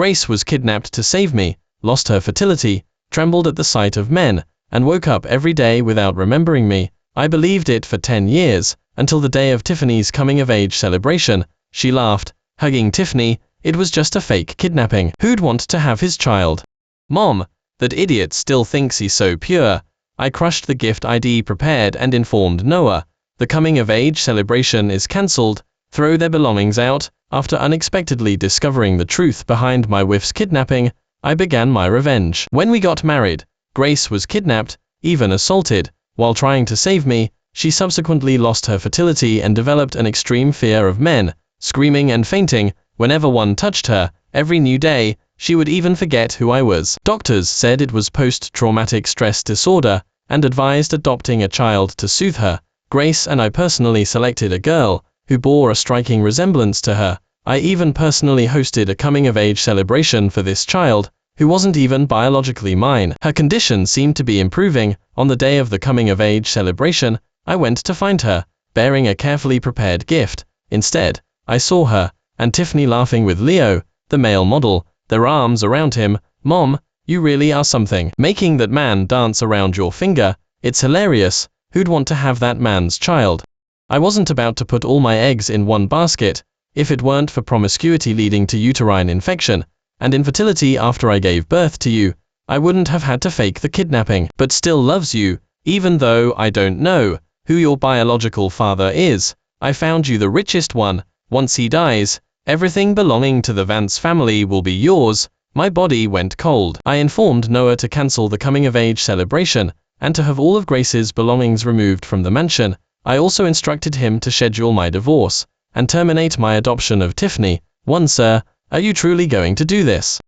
Grace was kidnapped to save me, lost her fertility, trembled at the sight of men, and woke up every day without remembering me. I believed it for 10 years, until the day of Tiffany's coming-of-age celebration. She laughed, hugging Tiffany. It was just a fake kidnapping. Who'd want to have his child? Mom, that idiot still thinks he's so pure. I crushed the gift I'd prepared and informed Noah. The coming-of-age celebration is cancelled. Throw their belongings out. After unexpectedly discovering the truth behind my wife's kidnapping, I began my revenge. When we got married, Grace was kidnapped, even assaulted. While trying to save me, she subsequently lost her fertility and developed an extreme fear of men, screaming and fainting whenever one touched her. Every new day, she would even forget who I was. Doctors said it was post-traumatic stress disorder and advised adopting a child to soothe her. Grace and I personally selected a girl who bore a striking resemblance to her. I even personally hosted a coming-of-age celebration for this child, who wasn't even biologically mine. Her condition seemed to be improving. On the day of the coming-of-age celebration, I went to find her, bearing a carefully prepared gift. Instead, I saw her and Tiffany laughing with Leo, the male model, their arms around him. Mom, you really are something. Making that man dance around your finger, it's hilarious. Who'd want to have that man's child? I wasn't about to put all my eggs in one basket. If it weren't for promiscuity leading to uterine infection and infertility after I gave birth to you, I wouldn't have had to fake the kidnapping. But still loves you, even though I don't know who your biological father is. I found you the richest one. Once he dies, everything belonging to the Vance family will be yours. My body went cold. I informed Noah to cancel the coming-of-age celebration and to have all of Grace's belongings removed from the mansion. I also instructed him to schedule my divorce and terminate my adoption of Tiffany. Sir, are you truly going to do this?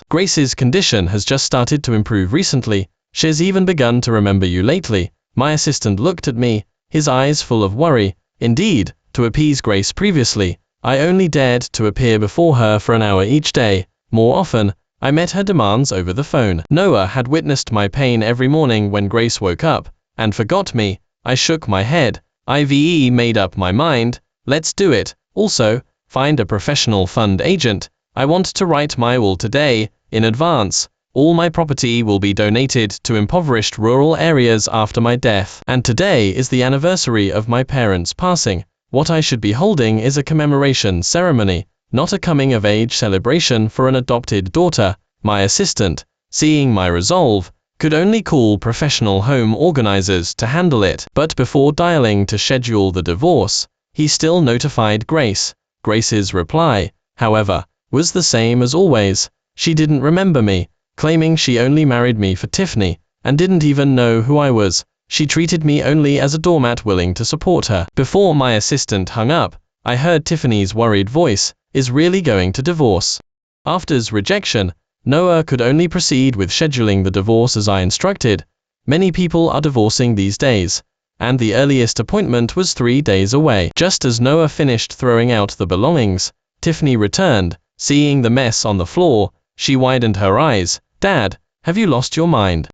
Grace's condition has just started to improve recently. She's even begun to remember you lately. My assistant looked at me, his eyes full of worry. Indeed, to appease Grace previously, I only dared to appear before her for an hour each day. More often, I met her demands over the phone. Noah had witnessed my pain every morning when Grace woke up and forgot me. I shook my head. I've made up my mind. Let's do it. Also, find a professional fund agent. I want to write my will today, in advance. All my property will be donated to impoverished rural areas after my death. And today is the anniversary of my parents' passing. What I should be holding is a commemoration ceremony, not a coming-of-age celebration for an adopted daughter. My assistant, seeing my resolve, could only call professional home organizers to handle it. But before dialing to schedule the divorce, he still notified Grace. Grace's reply, however, was the same as always. She didn't remember me, claiming she only married me for Tiffany, and didn't even know who I was. She treated me only as a doormat willing to support her. Before my assistant hung up, I heard Tiffany's worried voice, is really going to divorce? After's rejection, Noah could only proceed with scheduling the divorce as I instructed. Many people are divorcing these days, and the earliest appointment was 3 days away. Just as Noah finished throwing out the belongings, Tiffany returned. Seeing the mess on the floor, she widened her eyes. Dad, have you lost your mind?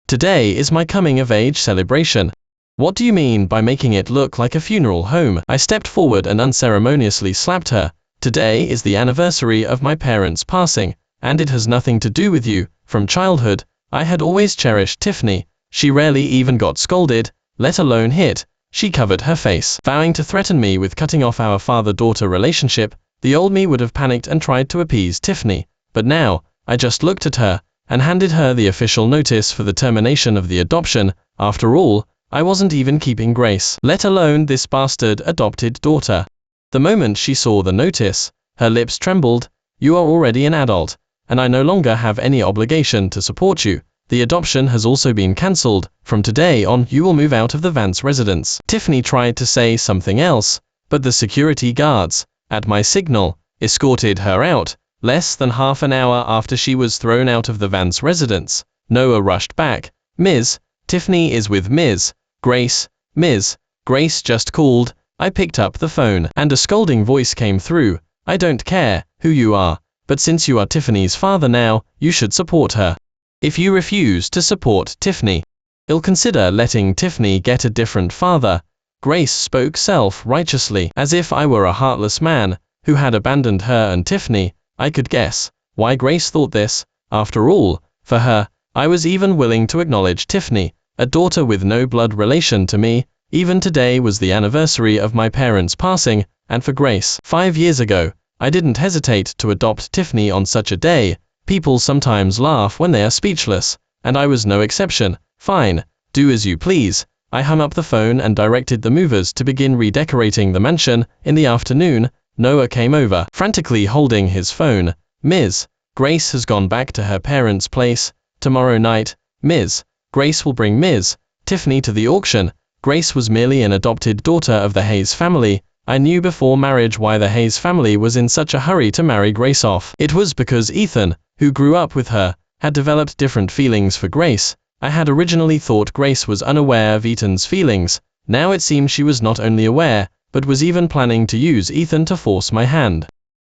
Today is my coming-of-age celebration. What do you mean by making it look like a funeral home? I stepped forward and unceremoniously slapped her. Today is the anniversary of my parents' passing, and it has nothing to do with you. From childhood, I had always cherished Tiffany. She rarely even got scolded, let alone hit. She covered her face, vowing to threaten me with cutting off our father-daughter relationship. The old me would have panicked and tried to appease Tiffany, but now, I just looked at her and handed her the official notice for the termination of the adoption. After all, I wasn't even keeping Grace, let alone this bastard adopted daughter. The moment she saw the notice, her lips trembled. You are already an adult, and I no longer have any obligation to support you. The adoption has also been cancelled. From today on, you will move out of the Vance residence. Tiffany tried to say something else, but the security guards, at my signal, escorted her out. Less than half an hour after she was thrown out of the Vance residence, Noah rushed back. Ms. Tiffany is with Ms. Grace. Ms. Grace just called. I picked up the phone, and a scolding voice came through. I don't care who you are, but since you are Tiffany's father now, you should support her. If you refuse to support Tiffany, you'll consider letting Tiffany get a different father. Grace spoke self-righteously, as if I were a heartless man who had abandoned her and Tiffany. I could guess why Grace thought this. After all, for her, I was even willing to acknowledge Tiffany, a daughter with no blood relation to me. Even today was the anniversary of my parents' passing, and for Grace, 5 years ago, I didn't hesitate to adopt Tiffany on such a day. People sometimes laugh when they are speechless, and I was no exception. Fine, do as you please. I hung up the phone and directed the movers to begin redecorating the mansion. In the afternoon, Noah came over, frantically holding his phone. Ms. Grace has gone back to her parents' place. Tomorrow night, Ms. Grace will bring Ms. Tiffany to the auction. Grace was merely an adopted daughter of the Hayes family. I knew before marriage why the Hayes family was in such a hurry to marry Grace off. It was because Ethan, who grew up with her, had developed different feelings for Grace. I had originally thought Grace was unaware of Ethan's feelings. Now it seemed she was not only aware, but was even planning to use Ethan to force my hand.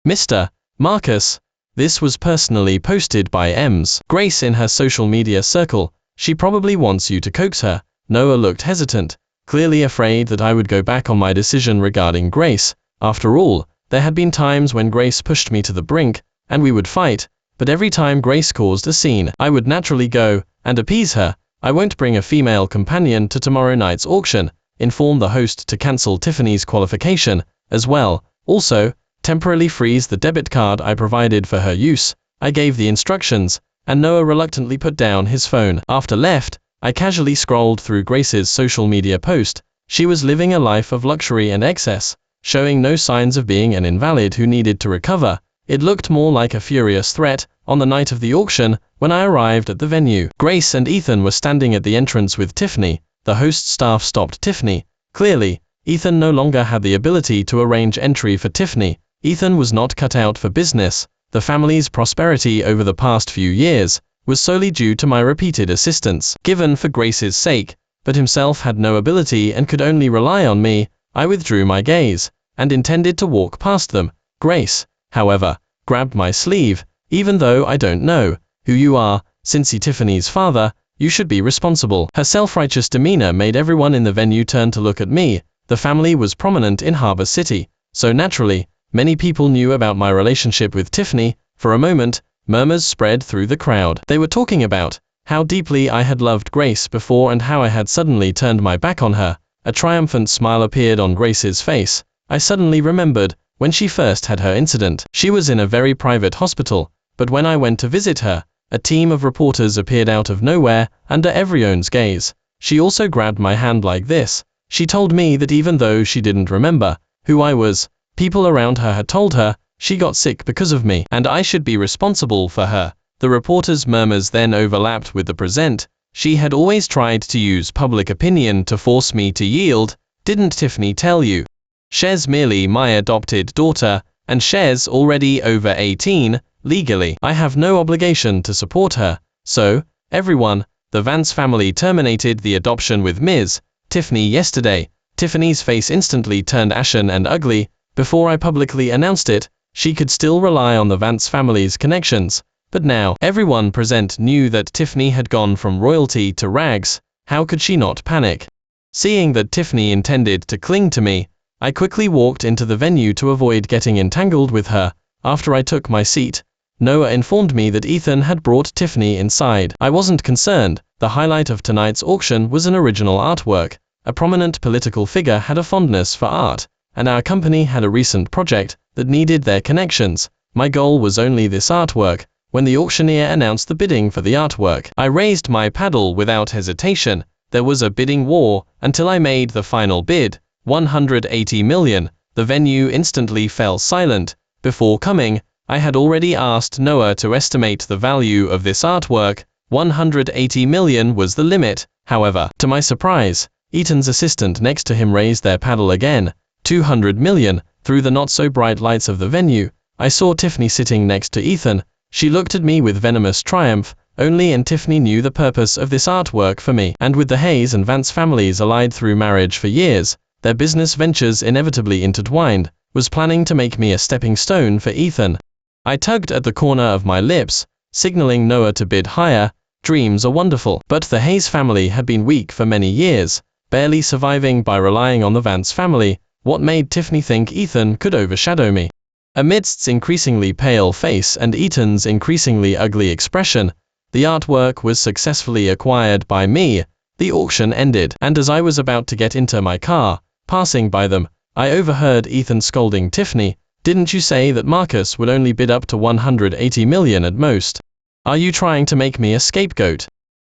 Mr. Marcus. This was personally posted by Ms. Grace in her social media circle. She probably wants you to coax her. Noah looked hesitant, clearly afraid that I would go back on my decision regarding Grace. After all, there had been times when Grace pushed me to the brink, and we would fight, but every time Grace caused a scene, I would naturally go and appease her. I won't bring a female companion to tomorrow night's auction. Inform the host to cancel Tiffany's qualification, as well. Also, temporarily freeze the debit card I provided for her use. I gave the instructions, and Noah reluctantly put down his phone. After left, I casually scrolled through Grace's social media post. She was living a life of luxury and excess, showing no signs of being an invalid who needed to recover. It looked more like a furious threat. On the night of the auction, when I arrived at the venue, Grace and Ethan were standing at the entrance with Tiffany. The host staff stopped Tiffany. Clearly, Ethan no longer had the ability to arrange entry for Tiffany. Ethan was not cut out for business. The family's prosperity over the past few years was solely due to my repeated assistance, given for Grace's sake, but himself had no ability and could only rely on me. I withdrew my gaze, and intended to walk past them. Grace, however, grabbed my sleeve. Even though I don't know who you are, since you're Tiffany's father, you should be responsible. Her self-righteous demeanor made everyone in the venue turn to look at me. The family was prominent in Harbor City, so naturally, many people knew about my relationship with Tiffany. For a moment, murmurs spread through the crowd. They were talking about how deeply I had loved Grace before and how I had suddenly turned my back on her. A triumphant smile appeared on Grace's face. I suddenly remembered when she first had her incident. She was in a very private hospital, but when I went to visit her, a team of reporters appeared out of nowhere, under everyone's gaze. She also grabbed my hand like this. She told me that even though she didn't remember who I was, people around her had told her she got sick because of me, and I should be responsible for her. The reporters' murmurs then overlapped with the present. She had always tried to use public opinion to force me to yield. Didn't Tiffany tell you? She's merely my adopted daughter, and she's already over 18. Legally, I have no obligation to support her. So, everyone, the Vance family terminated the adoption with Ms. Tiffany yesterday. Tiffany's face instantly turned ashen and ugly. Before I publicly announced it, she could still rely on the Vance family's connections. But now, everyone present knew that Tiffany had gone from royalty to rags. How could she not panic? Seeing that Tiffany intended to cling to me, I quickly walked into the venue to avoid getting entangled with her. After I took my seat, Noah informed me that Ethan had brought Tiffany inside. I wasn't concerned. The highlight of tonight's auction was an original artwork. A prominent political figure had a fondness for art, and our company had a recent project that needed their connections. My goal was only this artwork. When the auctioneer announced the bidding for the artwork, I raised my paddle without hesitation. There was a bidding war until I made the final bid, 180 million. The venue instantly fell silent. Before coming, I had already asked Noah to estimate the value of this artwork. 180 million was the limit. However, to my surprise, Ethan's assistant next to him raised their paddle again. 200 million. Through the not-so-bright lights of the venue, I saw Tiffany sitting next to Ethan. She looked at me with venomous triumph. Only and Tiffany knew the purpose of this artwork for me. And with the Hayes and Vance families allied through marriage for years, their business ventures inevitably intertwined, was planning to make me a stepping stone for Ethan. I tugged at the corner of my lips, signaling Noah to bid higher. Dreams are wonderful, but the Hayes family had been weak for many years, barely surviving by relying on the Vance family. What made Tiffany think Ethan could overshadow me? Amidst increasingly pale face and Ethan's increasingly ugly expression, the artwork was successfully acquired by me. The auction ended, and as I was about to get into my car, passing by them, I overheard Ethan scolding Tiffany, "Didn't you say that Marcus would only bid up to 180 million at most? Are you trying to make me a scapegoat?"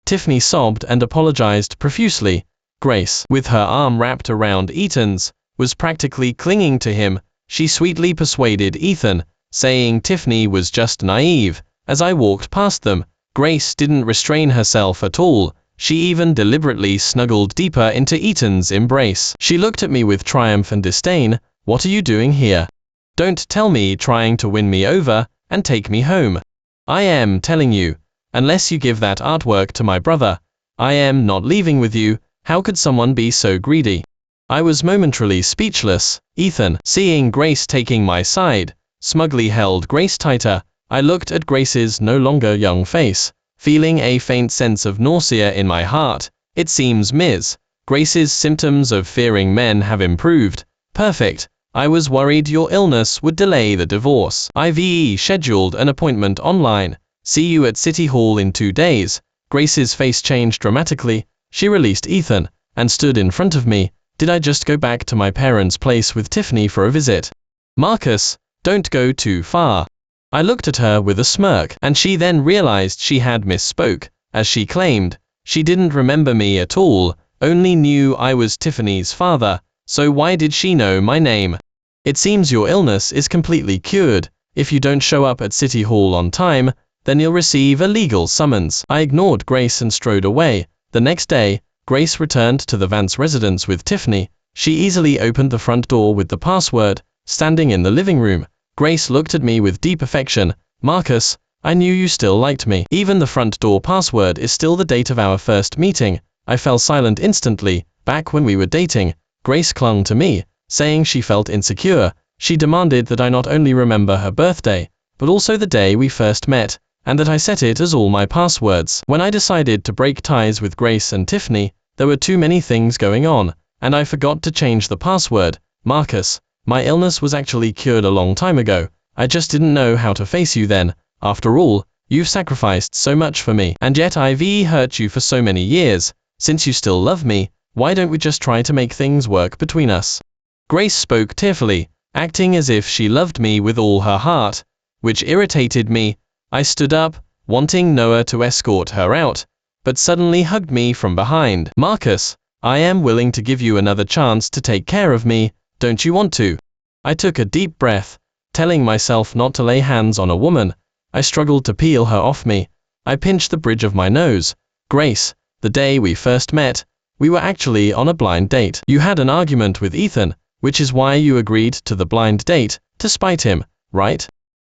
Tiffany sobbed and apologized profusely. Grace, with her arm wrapped around Ethan's, was practically clinging to him. She sweetly persuaded Ethan, saying Tiffany was just naive. As I walked past them, Grace didn't restrain herself at all. She even deliberately snuggled deeper into Ethan's embrace. She looked at me with triumph and disdain. "What are you doing here? Don't tell me trying to win me over and take me home. I am telling you, unless you give that artwork to my brother, I am not leaving with you." How could someone be so greedy? I was momentarily speechless. Ethan, seeing Grace taking my side, smugly held Grace tighter. I looked at Grace's no longer young face, feeling a faint sense of nausea in my heart. It seems Ms. Grace's symptoms of fearing men have improved. Perfect. I was worried your illness would delay the divorce. I've scheduled an appointment online. See you at City Hall in 2 days. Grace's face changed dramatically. She released Ethan and stood in front of me. Did I just go back to my parents' place with Tiffany for a visit? Marcus, don't go too far. I looked at her with a smirk, and she then realized she had misspoke. As she claimed, she didn't remember me at all, only knew I was Tiffany's father. So why did she know my name? It seems your illness is completely cured. If you don't show up at City Hall on time, then you'll receive a legal summons. I ignored Grace and strode away. The next day, Grace returned to the Vance residence with Tiffany. She easily opened the front door with the password. Standing in the living room, Grace looked at me with deep affection. "Marcus, I knew you still liked me. Even the front door password is still the date of our first meeting." I fell silent instantly. Back when we were dating, Grace clung to me, saying she felt insecure. She demanded that I not only remember her birthday, but also the day we first met, and that I set it as all my passwords. When I decided to break ties with Grace and Tiffany, there were too many things going on, and I forgot to change the password. "Marcus, my illness was actually cured a long time ago. I just didn't know how to face you then. After all, you've sacrificed so much for me, and yet I've hurt you for so many years. Since you still love me, why don't we just try to make things work between us?" Grace spoke tearfully, acting as if she loved me with all her heart, which irritated me. I stood up, wanting Noah to escort her out, but suddenly hugged me from behind. "Marcus, I am willing to give you another chance to take care of me. Don't you want to?" I took a deep breath, telling myself not to lay hands on a woman. I struggled to peel her off me. I pinched the bridge of my nose. "Grace, the day we first met, we were actually on a blind date. You had an argument with Ethan, which is why you agreed to the blind date, to spite him, right?"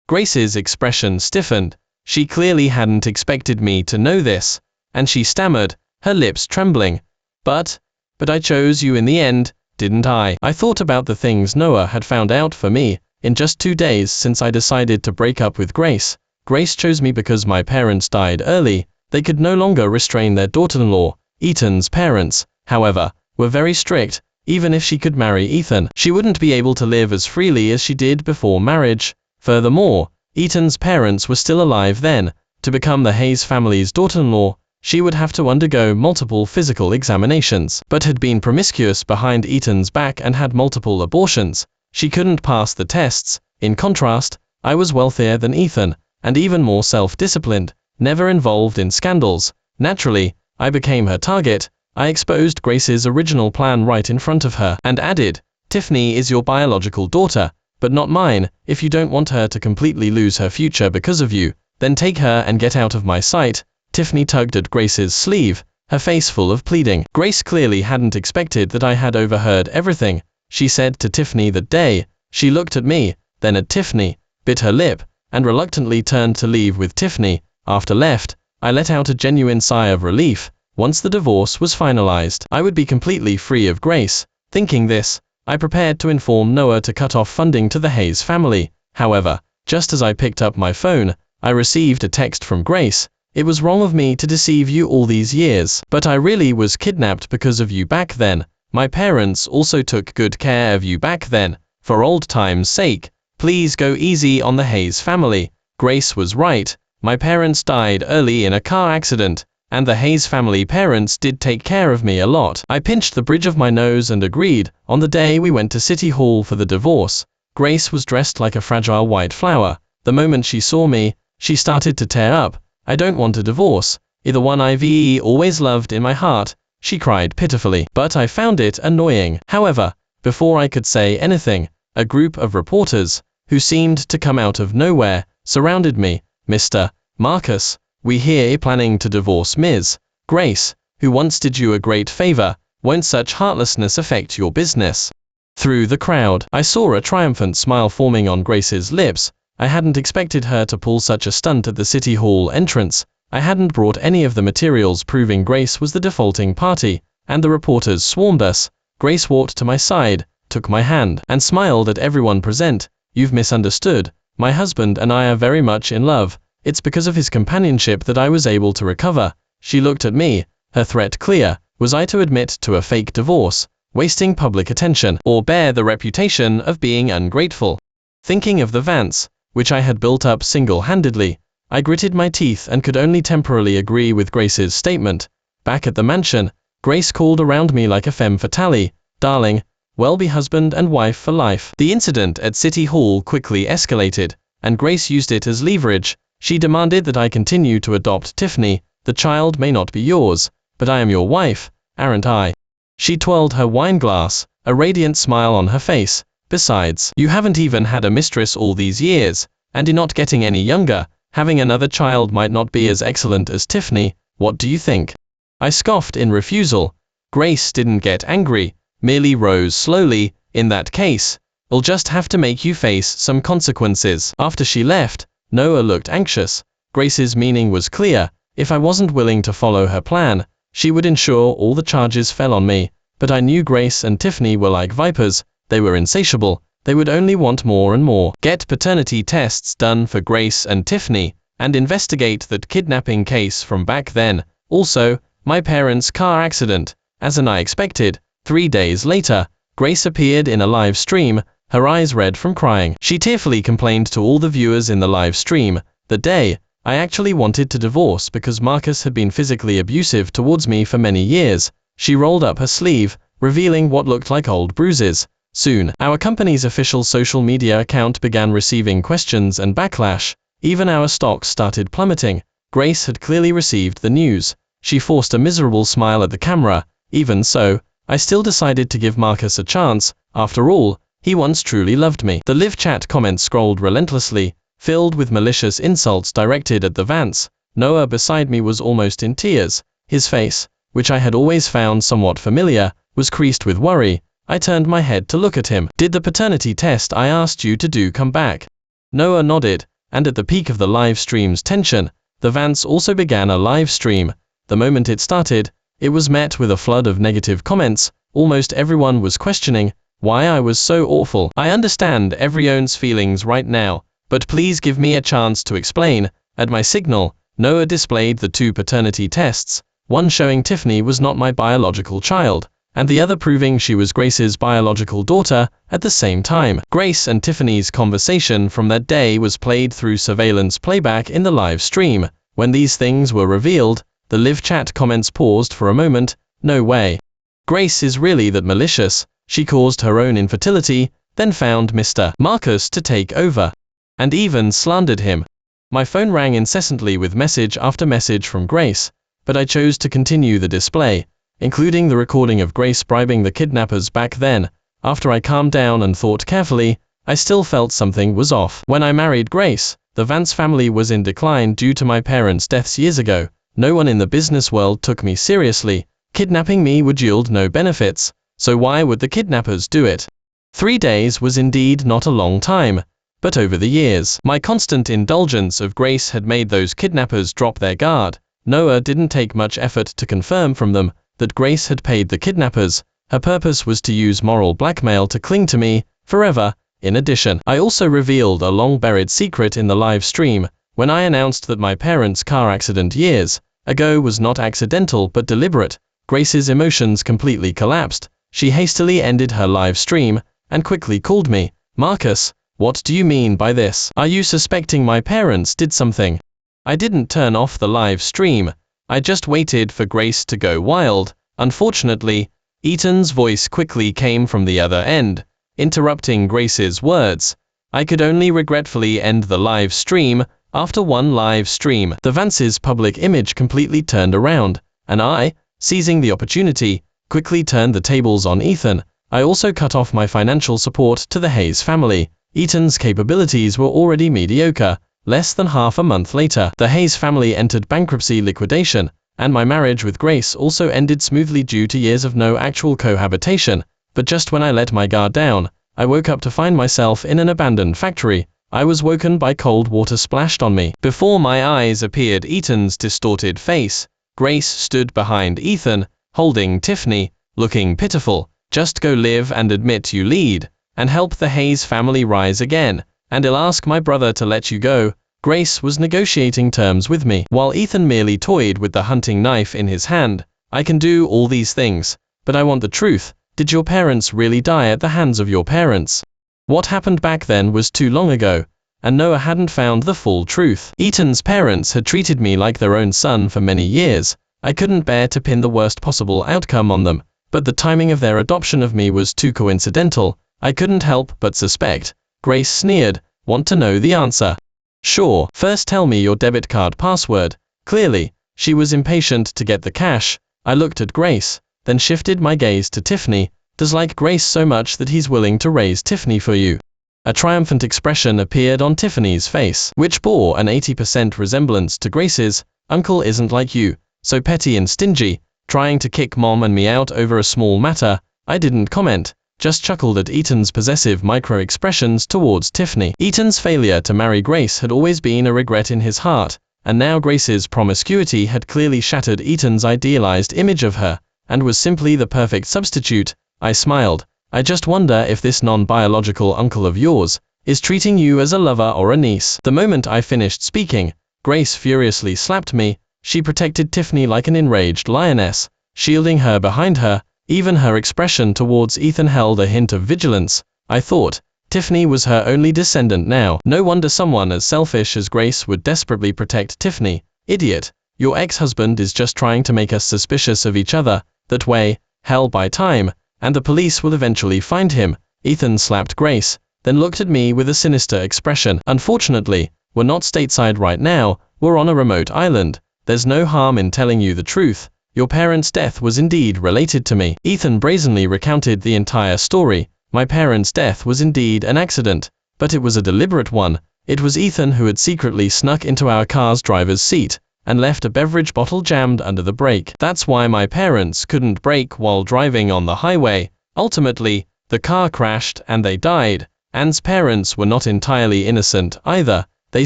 Grace's expression stiffened. She clearly hadn't expected me to know this, and she stammered, her lips trembling. But I chose you in the end, didn't I?" I thought about the things Noah had found out for me. In just 2 days since I decided to break up with Grace, Grace chose me because my parents died early. They could no longer restrain their daughter-in-law. Ethan's parents, however, were very strict. Even if she could marry Ethan, she wouldn't be able to live as freely as she did before marriage. Furthermore, Ethan's parents were still alive then. To become the Hayes family's daughter-in-law, she would have to undergo multiple physical examinations, but had been promiscuous behind Ethan's back and had multiple abortions. She couldn't pass the tests. In contrast, I was wealthier than Ethan, and even more self-disciplined, never involved in scandals. Naturally, I became her target. I exposed Grace's original plan right in front of her, and added, "Tiffany is your biological daughter, but not mine. If you don't want her to completely lose her future because of you, then take her and get out of my sight." Tiffany tugged at Grace's sleeve, her face full of pleading. Grace clearly hadn't expected that I had overheard everything. She said to Tiffany that day. She looked at me, then at Tiffany, bit her lip, and reluctantly turned to leave with Tiffany. After left, I let out a genuine sigh of relief. Once the divorce was finalized, I would be completely free of Grace. Thinking this, I prepared to inform Noah to cut off funding to the Hayes family. However, just as I picked up my phone, I received a text from Grace. "It was wrong of me to deceive you all these years, but I really was kidnapped because of you back then. My parents also took good care of you back then. For old time's sake, Please go easy on the Hayes family. Grace was right. My parents died early in a car accident, and the Hayes family parents did take care of me a lot. I pinched the bridge of my nose and agreed. On the day we went to City Hall for the divorce, Grace was dressed like a fragile white flower. The moment she saw me, she started to tear up. I don't want a divorce. The one I've always loved in my heart, she cried pitifully. But I found it annoying. However, before I could say anything, a group of reporters, who seemed to come out of nowhere, surrounded me. Mr. Marcus, we hear you're planning to divorce Ms. Grace, who once did you a great favor. Won't such heartlessness affect your business? Through the crowd, I saw a triumphant smile forming on Grace's lips. I hadn't expected her to pull such a stunt at the City Hall entrance. I hadn't brought any of the materials proving Grace was the defaulting party, and the reporters swarmed us. Grace walked to my side, took my hand, and smiled at everyone present. You've misunderstood. My husband and I are very much in love. It's because of his companionship that I was able to recover. She looked at me, her threat clear. Was I to admit to a fake divorce, wasting public attention, or bear the reputation of being ungrateful? Thinking of the Vance, which I had built up single-handedly, I gritted my teeth and could only temporarily agree with Grace's statement. Back at the mansion, Grace called around me like a femme fatale. Darling, we'll be husband and wife for life. The incident at City Hall quickly escalated, and Grace used it as leverage. She demanded that I continue to adopt Tiffany. The child may not be yours, but I am your wife, aren't I? She twirled her wine glass, a radiant smile on her face. Besides, you haven't even had a mistress all these years, and you're not getting any younger. Having another child might not be as excellent as Tiffany. What do you think? I scoffed in refusal. Grace didn't get angry, merely rose slowly. In that case, I'll just have to make you face some consequences. After she left, Noah looked anxious. Grace's meaning was clear. If I wasn't willing to follow her plan, she would ensure all the charges fell on me. But I knew Grace and Tiffany were like vipers. They were insatiable. They would only want more and more. Get paternity tests done for Grace and Tiffany, and investigate that kidnapping case from back then. Also, my parents' car accident. As I expected, 3 days later, Grace appeared in a live stream, her eyes red from crying. She tearfully complained to all the viewers in the live stream. The day, I actually wanted to divorce because Marcus had been physically abusive towards me for many years. She rolled up her sleeve, revealing what looked like old bruises. Soon, our company's official social media account began receiving questions and backlash. Even our stocks started plummeting. Grace had clearly received the news. She forced a miserable smile at the camera. Even so, I still decided to give Marcus a chance. After all, he once truly loved me. The live chat comments scrolled relentlessly, filled with malicious insults directed at the Vance. Noah beside me was almost in tears. His face, which I had always found somewhat familiar, was creased with worry. I turned my head to look at him. Did the paternity test I asked you to do come back? Noah nodded, and at the peak of the live stream's tension, the Vance also began a live stream. The moment it started, it was met with a flood of negative comments. Almost everyone was questioning why I was so awful. I understand everyone's feelings right now, but please give me a chance to explain. At my signal, Noah displayed the 2 paternity tests, one showing Tiffany was not my biological child, and the other proving she was Grace's biological daughter. At the same time, Grace and Tiffany's conversation from that day was played through surveillance playback in the live stream. When these things were revealed, the live chat comments paused for a moment. No way. Grace is really that malicious. She caused her own infertility, then found Mr. Marcus to take over, and even slandered him. My phone rang incessantly with message after message from Grace, but I chose to continue the display, including the recording of Grace bribing the kidnappers back then. After I calmed down and thought carefully, I still felt something was off. When I married Grace, the Vance family was in decline due to my parents' deaths years ago. No one in the business world took me seriously. Kidnapping me would yield no benefits, so why would the kidnappers do it? 3 days was indeed not a long time, but over the years, my constant indulgence of Grace had made those kidnappers drop their guard. Noah didn't take much effort to confirm from them that Grace had paid the kidnappers. Her purpose was to use moral blackmail to cling to me forever. In addition, I also revealed a long-buried secret in the live stream when I announced that my parents' car accident years ago was not accidental but deliberate. Grace's emotions completely collapsed. She hastily ended her live stream and quickly called me. Marcus, What do you mean by this? Are you suspecting my parents did something? I didn't turn off the live stream. I just waited for Grace to go wild. Unfortunately, Ethan's voice quickly came from the other end, interrupting Grace's words. I could only regretfully end the live stream. After one live stream, the Vance's public image completely turned around, and I, seizing the opportunity, quickly turned the tables on Ethan. I also cut off my financial support to the Hayes family. Ethan's capabilities were already mediocre. Less than half a month later, the Hayes family entered bankruptcy liquidation, and my marriage with Grace also ended smoothly due to years of no actual cohabitation. But just when I let my guard down, I woke up to find myself in an abandoned factory. I was woken by cold water splashed on me. Before my eyes appeared Ethan's distorted face. Grace stood behind Ethan, holding Tiffany, looking pitiful. Just go live and admit you lead, and help the Hayes family rise again, and I'll ask my brother to let you go. Grace was negotiating terms with me, while Ethan merely toyed with the hunting knife in his hand. I can do all these things, but I want the truth. Did your parents really die at the hands of your parents? What happened back then was too long ago, and Noah hadn't found the full truth. Ethan's parents had treated me like their own son for many years. I couldn't bear to pin the worst possible outcome on them, but the timing of their adoption of me was too coincidental. I couldn't help but suspect. Grace sneered. Want to know the answer? Sure. First tell me your debit card password. Clearly, she was impatient to get the cash. I looked at Grace, then shifted my gaze to Tiffany. Does like Grace so much that he's willing to raise Tiffany for you. A triumphant expression appeared on Tiffany's face, which bore an 80% resemblance to Grace's. Uncle isn't like you, so petty and stingy, trying to kick Mom and me out over a small matter. I didn't comment, just chuckled at Ethan's possessive micro-expressions towards Tiffany. Ethan's failure to marry Grace had always been a regret in his heart, and now Grace's promiscuity had clearly shattered Ethan's idealized image of her, and was simply the perfect substitute. I smiled. I just wonder if this non-biological uncle of yours is treating you as a lover or a niece. The moment I finished speaking, Grace furiously slapped me. She protected Tiffany like an enraged lioness, shielding her behind her. Even her expression towards Ethan held a hint of vigilance. I thought, Tiffany was her only descendant now. No wonder someone as selfish as Grace would desperately protect Tiffany. Idiot. Your ex-husband is just trying to make us suspicious of each other. That way, hell by time, and the police will eventually find him. Ethan slapped Grace, then looked at me with a sinister expression. Unfortunately, we're not stateside right now, we're on a remote island. There's no harm in telling you the truth. Your parents' death was indeed related to me. Ethan brazenly recounted the entire story. My parents' death was indeed an accident, but it was a deliberate one. It was Ethan who had secretly snuck into our car's driver's seat and left a beverage bottle jammed under the brake. That's why my parents couldn't brake while driving on the highway. Ultimately, the car crashed and they died. Anne's parents were not entirely innocent either. They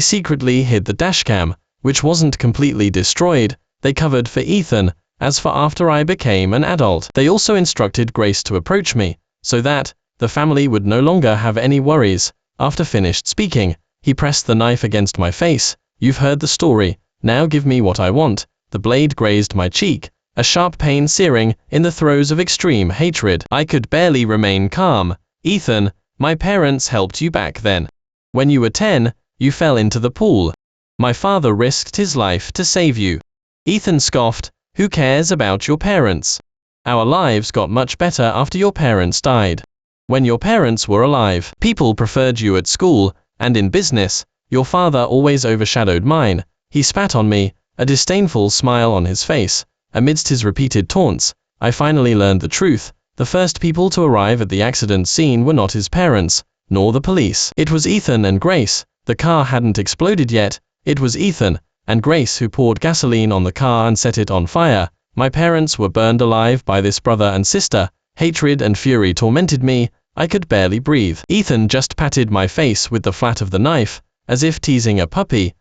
secretly hid the dashcam, which wasn't completely destroyed. They covered for Ethan. As for after I became an adult, they also instructed Grace to approach me, so that the family would no longer have any worries. After finished speaking, he pressed the knife against my face. You've heard the story. Now give me what I want. The blade grazed my cheek, a sharp pain searing in the throes of extreme hatred. I could barely remain calm. Ethan, my parents helped you back then. When you were 10, you fell into the pool. My father risked his life to save you. Ethan scoffed. Who cares about your parents? Our lives got much better after your parents died. When your parents were alive, people preferred you at school and in business. Your father always overshadowed mine. He spat on me, a disdainful smile on his face. Amidst his repeated taunts, I finally learned the truth. The first people to arrive at the accident scene were not his parents, nor the police. It was Ethan and Grace. The car hadn't exploded yet. It was Ethan and Grace who poured gasoline on the car and set it on fire. My parents were burned alive by this brother and sister. Hatred and fury tormented me. I could barely breathe. Ethan just patted my face with the flat of the knife, as if teasing a puppy.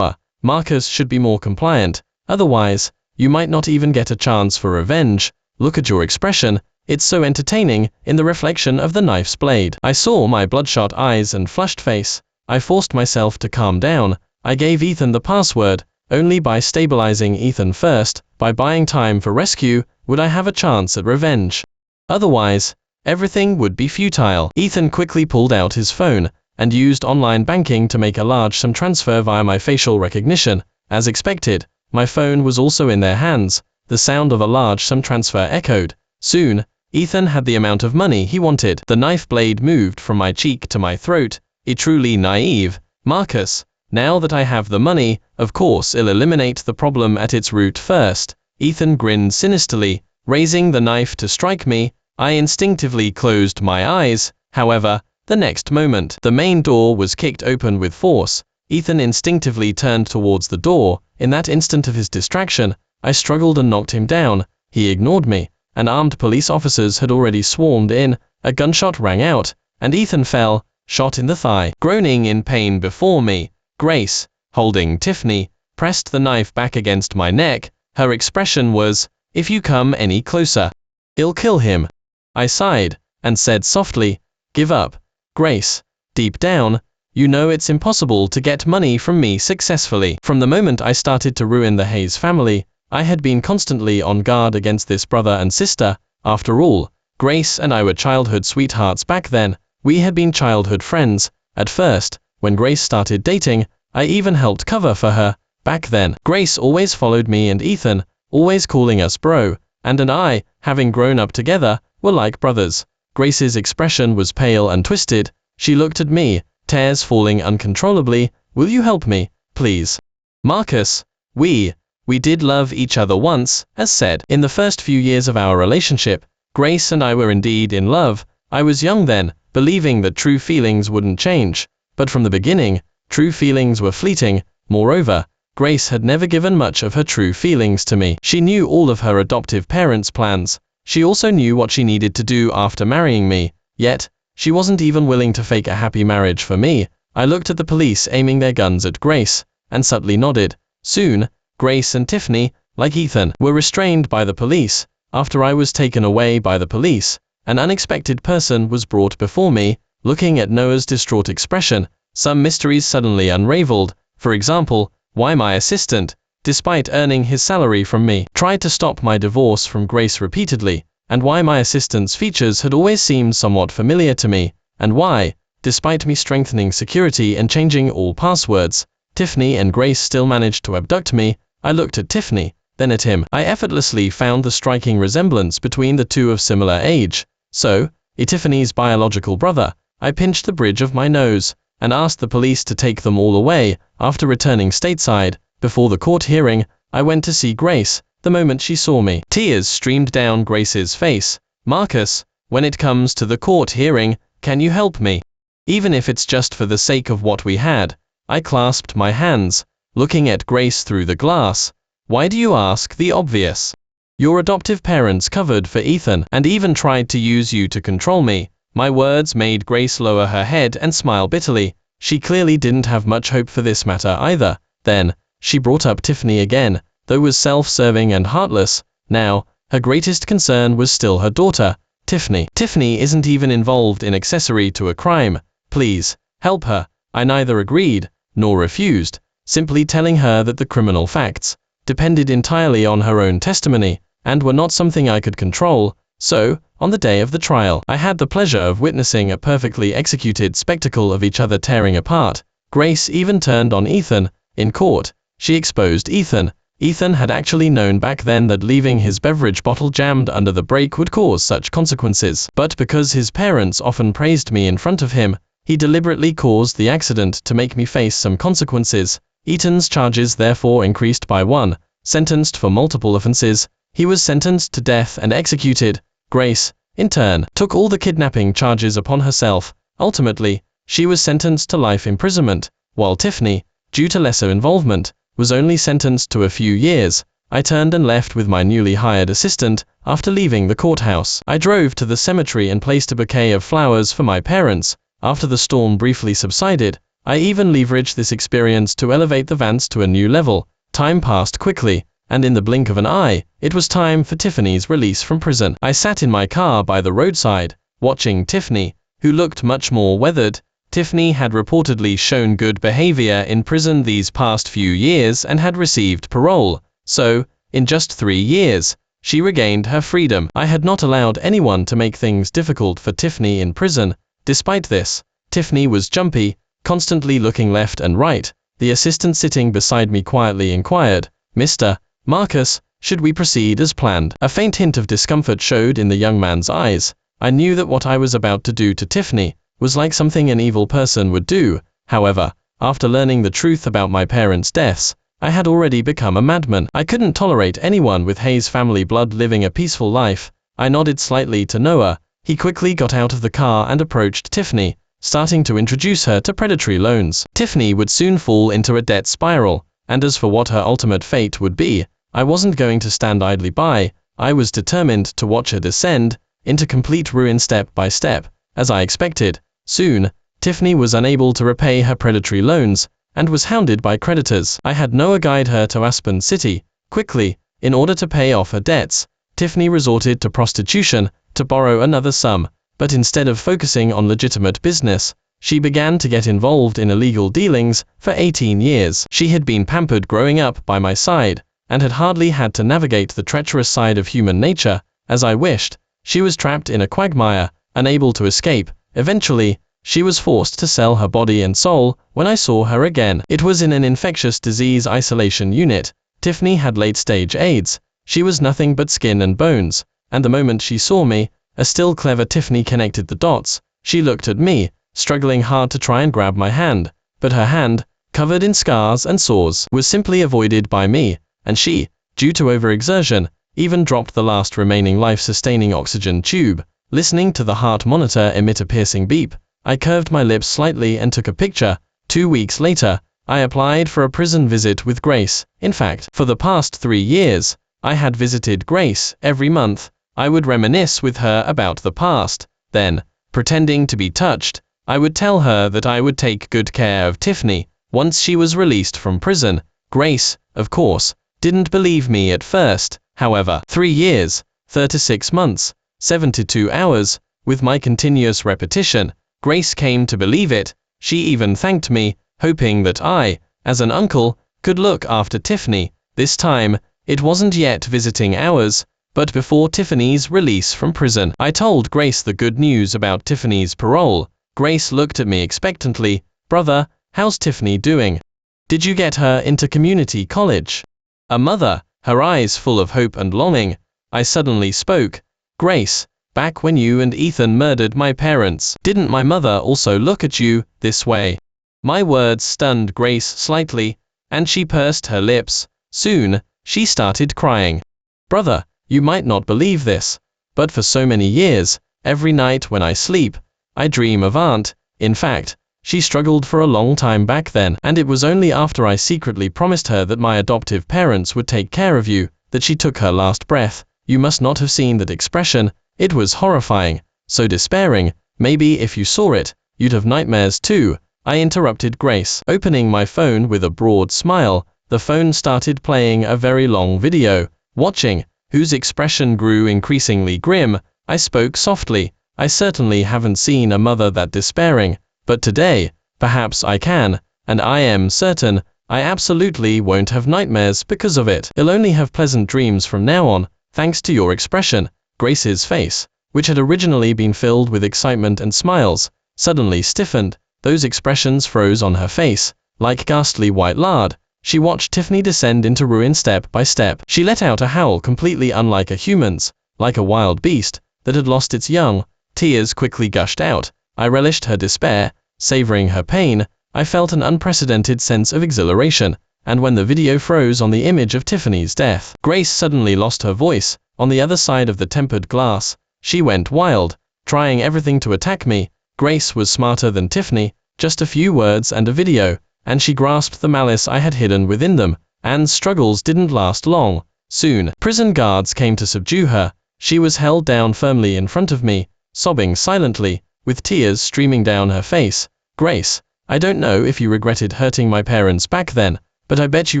Marcus should be more compliant, otherwise, you might not even get a chance for revenge. Look at your expression, it's so entertaining, in the reflection of the knife's blade. I saw my bloodshot eyes and flushed face. I forced myself to calm down. I gave Ethan the password. Only by stabilizing Ethan first, by buying time for rescue, would I have a chance at revenge. Otherwise, everything would be futile. Ethan quickly pulled out his phone and used online banking to make a large sum transfer via my facial recognition. As expected, my phone was also in their hands. The sound of a large sum transfer echoed. Soon, Ethan had the amount of money he wanted. The knife blade moved from my cheek to my throat. A truly naive, Marcus, now that I have the money, of course I'll eliminate the problem at its root first. Ethan grinned sinisterly, raising the knife to strike me. I instinctively closed my eyes. However, the next moment, the main door was kicked open with force. Ethan instinctively turned towards the door. In that instant of his distraction, I struggled and knocked him down. He ignored me, and armed police officers had already swarmed in. A gunshot rang out, and Ethan fell, shot in the thigh. Groaning in pain before me, Grace, holding Tiffany, pressed the knife back against my neck. Her expression was, "If you come any closer, I'll kill him." I sighed, and said softly, "Give up, Grace. Deep down, you know it's impossible to get money from me successfully." From the moment I started to ruin the Hayes family, I had been constantly on guard against this brother and sister. After all, Grace and I were childhood sweethearts back then. We had been childhood friends. At first, when Grace started dating, I even helped cover for her. Back then, Grace always followed me and Ethan, always calling us bro, and I, having grown up together, were like brothers. Grace's expression was pale and twisted. She looked at me, tears falling uncontrollably. "Will you help me, please?" "Marcus, we did love each other once," as said. In the first few years of our relationship, Grace and I were indeed in love. I was young then, believing that true feelings wouldn't change. But from the beginning, true feelings were fleeting. Moreover, Grace had never given much of her true feelings to me. She knew all of her adoptive parents' plans. She also knew what she needed to do after marrying me. Yet, she wasn't even willing to fake a happy marriage for me. I looked at the police aiming their guns at Grace, and subtly nodded. Soon, Grace and Tiffany, like Ethan, were restrained by the police. After I was taken away by the police, an unexpected person was brought before me. Looking at Noah's distraught expression, some mysteries suddenly unraveled. For example, why my assistant, despite earning his salary from me, tried to stop my divorce from Grace repeatedly, and why my assistant's features had always seemed somewhat familiar to me, and why, despite me strengthening security and changing all passwords, Tiffany and Grace still managed to abduct me. I looked at Tiffany, then at him. I effortlessly found the striking resemblance between the two of similar age. So, Tiffany's biological brother. I pinched the bridge of my nose, and asked the police to take them all away. After returning stateside, before the court hearing, I went to see Grace. The moment she saw me, tears streamed down Grace's face. "Marcus, when it comes to the court hearing, can you help me? Even if it's just for the sake of what we had." I clasped my hands, looking at Grace through the glass. "Why do you ask the obvious? Your adoptive parents covered for Ethan, and even tried to use you to control me." My words made Grace lower her head and smile bitterly. She clearly didn't have much hope for this matter either. Then, she brought up Tiffany again, though was self-serving and heartless. Now, her greatest concern was still her daughter, Tiffany. "Tiffany isn't even involved in accessory to a crime. Please, help her." I neither agreed, nor refused, simply telling her that the criminal facts depended entirely on her own testimony, and were not something I could control. So, on the day of the trial, I had the pleasure of witnessing a perfectly executed spectacle of each other tearing apart. Grace even turned on Ethan. In court, she exposed Ethan. Ethan had actually known back then that leaving his beverage bottle jammed under the brake would cause such consequences. But because his parents often praised me in front of him, he deliberately caused the accident to make me face some consequences. Ethan's charges therefore increased by one. Sentenced for multiple offenses, he was sentenced to death and executed. Grace, in turn, took all the kidnapping charges upon herself. Ultimately, she was sentenced to life imprisonment, while Tiffany, due to lesser involvement, was only sentenced to a few years. I turned and left with my newly hired assistant. After leaving the courthouse, I drove to the cemetery and placed a bouquet of flowers for my parents. After the storm briefly subsided, I even leveraged this experience to elevate the Vance to a new level. Time passed quickly, and in the blink of an eye, it was time for Tiffany's release from prison. I sat in my car by the roadside, watching Tiffany, who looked much more weathered. Tiffany had reportedly shown good behavior in prison these past few years and had received parole. So, in just 3 years, she regained her freedom. I had not allowed anyone to make things difficult for Tiffany in prison. Despite this, Tiffany was jumpy, constantly looking left and right. The assistant sitting beside me quietly inquired, "Mr. Marcus, should we proceed as planned?" A faint hint of discomfort showed in the young man's eyes. I knew that what I was about to do to Tiffany was like something an evil person would do. However, after learning the truth about my parents' deaths, I had already become a madman. I couldn't tolerate anyone with Hayes family blood living a peaceful life. I nodded slightly to Noah. He quickly got out of the car and approached Tiffany, starting to introduce her to predatory loans. Tiffany would soon fall into a debt spiral, and as for what her ultimate fate would be, I wasn't going to stand idly by. I was determined to watch her descend into complete ruin step by step. As I expected, soon, Tiffany was unable to repay her predatory loans, and was hounded by creditors. I had Noah guide her to Aspen City. Quickly, in order to pay off her debts, Tiffany resorted to prostitution to borrow another sum, but instead of focusing on legitimate business, she began to get involved in illegal dealings. For 18 years. She had been pampered growing up by my side, and had hardly had to navigate the treacherous side of human nature, as I wished. She was trapped in a quagmire, unable to escape. Eventually, she was forced to sell her body and soul. When I saw her again, it was in an infectious disease isolation unit. Tiffany had late-stage AIDS. She was nothing but skin and bones, and the moment she saw me, a still clever Tiffany connected the dots. She looked at me, struggling hard to try and grab my hand, but her hand, covered in scars and sores, was simply avoided by me, and she, due to overexertion, even dropped the last remaining life-sustaining oxygen tube. Listening to the heart monitor emit a piercing beep, I curved my lips slightly and took a picture. 2 weeks later, I applied for a prison visit with Grace. In fact, for the past 3 years, I had visited Grace every month. I would reminisce with her about the past. Then, pretending to be touched, I would tell her that I would take good care of Tiffany once she was released from prison. Grace, of course, didn't believe me at first. However, 3 years, 36 months, 72 hours, with my continuous repetition, Grace came to believe it. She even thanked me, hoping that I, as an uncle, could look after Tiffany. This time, it wasn't yet visiting hours, but before Tiffany's release from prison. I told Grace the good news about Tiffany's parole. Grace looked at me expectantly. "Brother, how's Tiffany doing? Did you get her into community college?" A mother, her eyes full of hope and longing. I suddenly spoke. "Grace, back when you and Ethan murdered my parents, didn't my mother also look at you this way?" My words stunned Grace slightly, and she pursed her lips. Soon, she started crying. "Brother, you might not believe this, but for so many years, every night when I sleep, I dream of Aunt. In fact, she struggled for a long time back then, and it was only after I secretly promised her that my adoptive parents would take care of you, that she took her last breath. You must not have seen that expression. It was horrifying, so despairing. Maybe if you saw it, you'd have nightmares too." I interrupted Grace, opening my phone with a broad smile. The phone started playing a very long video. Watching, whose expression grew increasingly grim, I spoke softly. "I certainly haven't seen a mother that despairing, but today, perhaps I can, and I am certain, I absolutely won't have nightmares because of it. I'll only have pleasant dreams from now on, thanks to your expression." Grace's face, which had originally been filled with excitement and smiles, suddenly stiffened. Those expressions froze on her face, like ghastly white lard. She watched Tiffany descend into ruin step by step. She let out a howl completely unlike a human's, like a wild beast that had lost its young. Tears quickly gushed out. I relished her despair, savoring her pain. I felt an unprecedented sense of exhilaration, and when the video froze on the image of Tiffany's death, Grace suddenly lost her voice. On the other side of the tempered glass, she went wild, trying everything to attack me. Grace was smarter than Tiffany. Just a few words and a video, and she grasped the malice I had hidden within them. Anne's struggles didn't last long. Soon, prison guards came to subdue her. She was held down firmly in front of me, sobbing silently, with tears streaming down her face. "Grace, I don't know if you regretted hurting my parents back then, but I bet you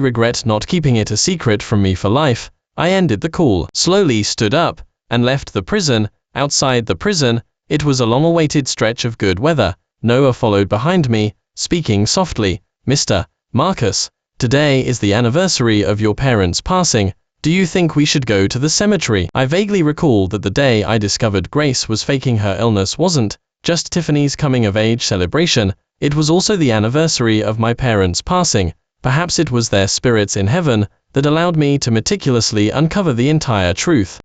regret not keeping it a secret from me for life." I ended the call, slowly stood up, and left the prison. Outside the prison, it was a long-awaited stretch of good weather. Noah followed behind me, speaking softly. "Mr. Marcus, today is the anniversary of your parents' passing. Do you think we should go to the cemetery?" I vaguely recalled that the day I discovered Grace was faking her illness wasn't just Tiffany's coming-of-age celebration, it was also the anniversary of my parents' passing. Perhaps it was their spirits in heaven that allowed me to meticulously uncover the entire truth.